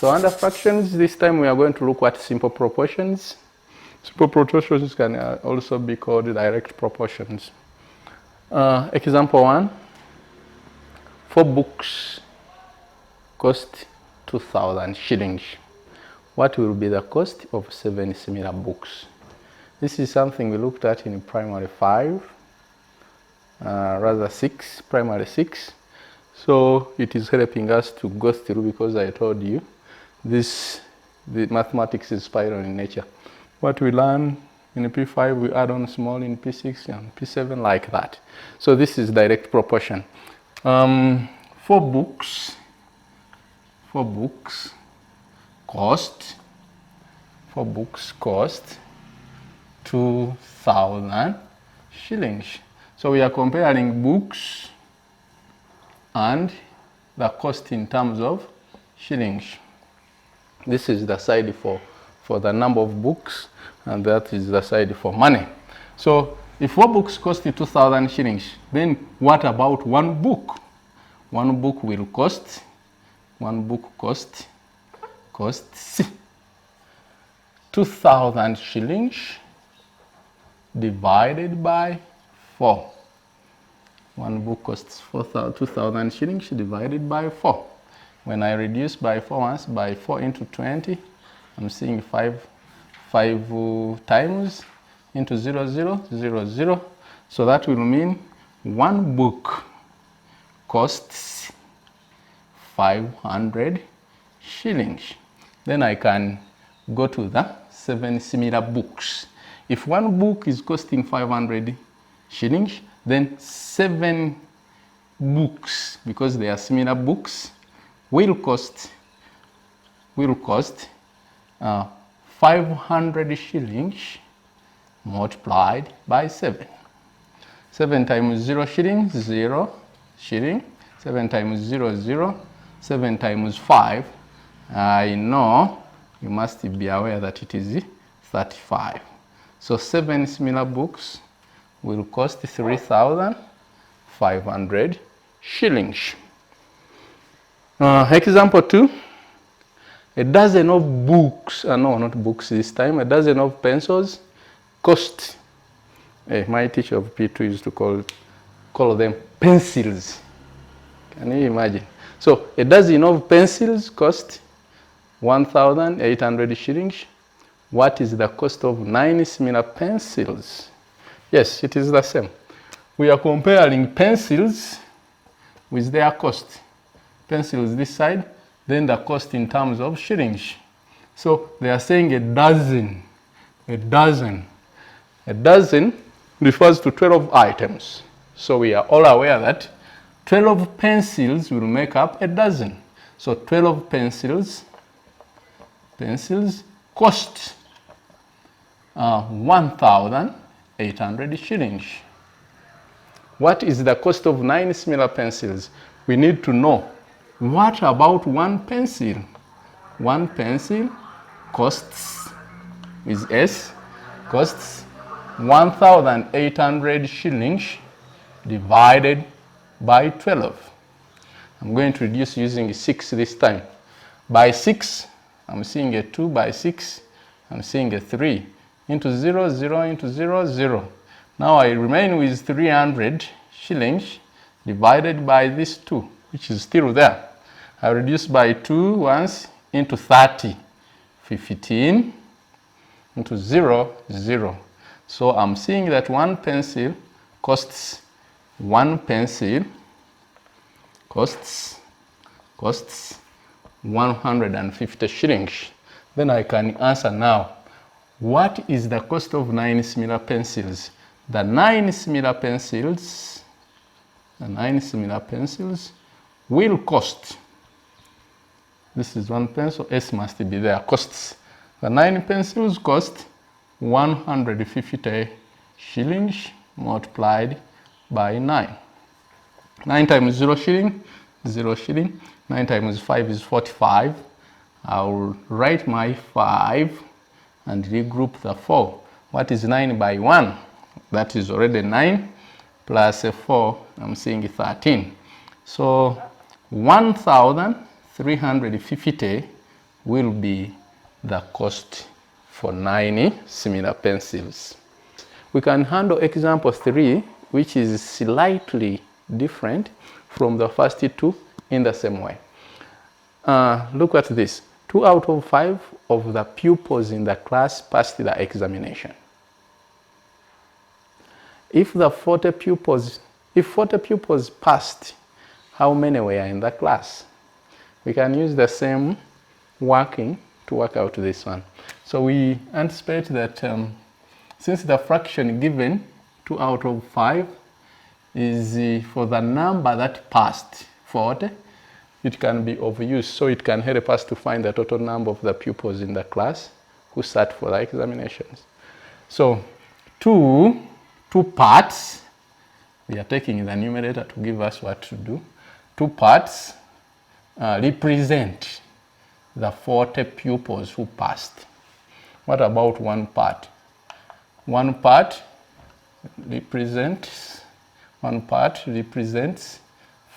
So under fractions, this time we are going to look at simple proportions. Simple proportions can also be called direct proportions. Example 1, 4 books cost 2,000 shillings. What will be the cost of 7 similar books? This is something we looked at in primary 5, rather 6, primary 6. So it is helping us to go through, because I told you the mathematics is spiral in nature. What we learn in P5, we add on small in P6 and P7, like that. So this is direct proportion. 4 books cost 2,000 shillings. So we are comparing books and the cost in terms of shillings. This is the side for the number of books, and that is the side for money. So if 4 books cost 2,000 shillings, then what about 1 book? One book costs 2,000 shillings divided by 4. One book costs 2,000 shillings divided by 4. When I reduce by 4 once, by 4 into 20, I'm seeing 5 times into 0, 0, 0, 0. So that will mean 1 book costs 500 shillings. Then I can go to the 7 similar books. If 1 book is costing 500 shillings, then 7 books, because they are similar books, will cost 500 shillings multiplied by 7. 7 times 0 shillings, 0 shilling. 7 times 0, 0. 7 times 5, I know you must be aware that it is 35. So 7 similar books will cost 3,500 shillings. Example 2, a dozen of books, no, not books this time, a dozen of pencils cost, my teacher of P2 used to call them pencils. Can you imagine? So a dozen of pencils cost 1,800 shillings. What is the cost of 9 similar pencils? Yes, it is the same. We are comparing pencils with their cost. Pencils this side, then the cost in terms of shillings. So they are saying a dozen. A dozen refers to 12 items. So we are all aware that 12 pencils will make up a dozen. So 12 pencils cost 1,800 shillings. What is the cost of 9 similar pencils? We need to know, what about 1 pencil? 1 pencil costs, with S, costs 1,800 shillings divided by 12. I'm going to reduce using 6 this time. By 6, I'm seeing a 2. By 6, I'm seeing a 3. Into 0, 0, into 0, 0. Now I remain with 300 shillings divided by this 2, which is still there. I reduce by 2 once, into 30. 15 into 0, 0. So I'm seeing that 1 pencil costs 150 shillings. Then I can answer now, what is the cost of 9 similar pencils? The 9 similar pencils will cost, this is 1 pencil, S must be there, costs. The 9 pencils cost 150 shillings multiplied by 9. 9 times 0 shilling, 0 shilling. 9 times 5 is 45. I'll write my 5 and regroup the 4. What is 9 by 1? That is already 9 plus a 4, I'm seeing 13. So 1,350 will be the cost for 9 similar pencils. We can handle example 3, which is slightly different from the first 2 in the same way. Look at this. 2 out of 5 of the pupils in the class passed the examination. If 40 pupils passed, how many were in the class? We can use the same working to work out this one. So we anticipate that since the fraction given 2 out of 5 is for the number that passed 40, it can be of use. So it can help us to find the total number of the pupils in the class who sat for the examinations. So two parts, we are taking the numerator to give us what to do. 2 parts represent the 40 pupils who passed. What about 1 part? 1 part represents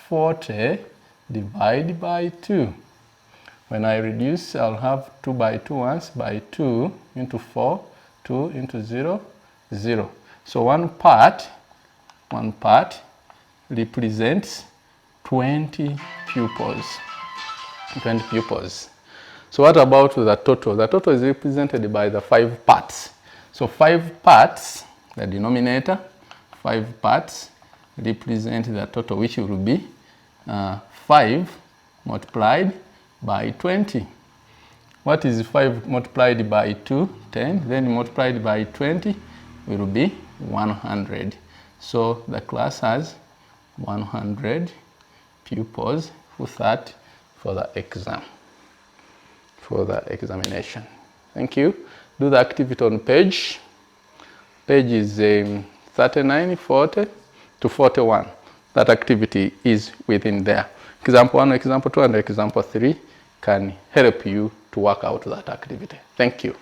40 divided by 2. When I reduce, I'll have 2 by 2 once, by 2 into 4, 2 into 0, 0. So 1 part represents 20 pupils. 20 pupils. So what about the total? The total is represented by the 5 parts. So 5 parts, the denominator, 5 parts represent the total, which will be 5 multiplied by 20. What is 5 multiplied by 2? 10. Then multiplied by 20 will be 100. So the class has 100 pupils who sat for the exam, for the examination. Thank you. Do the activity on page. Page is 39, 40 to 41. That activity is within there. Example 1, example 2, and example 3 can help you to work out that activity. Thank you.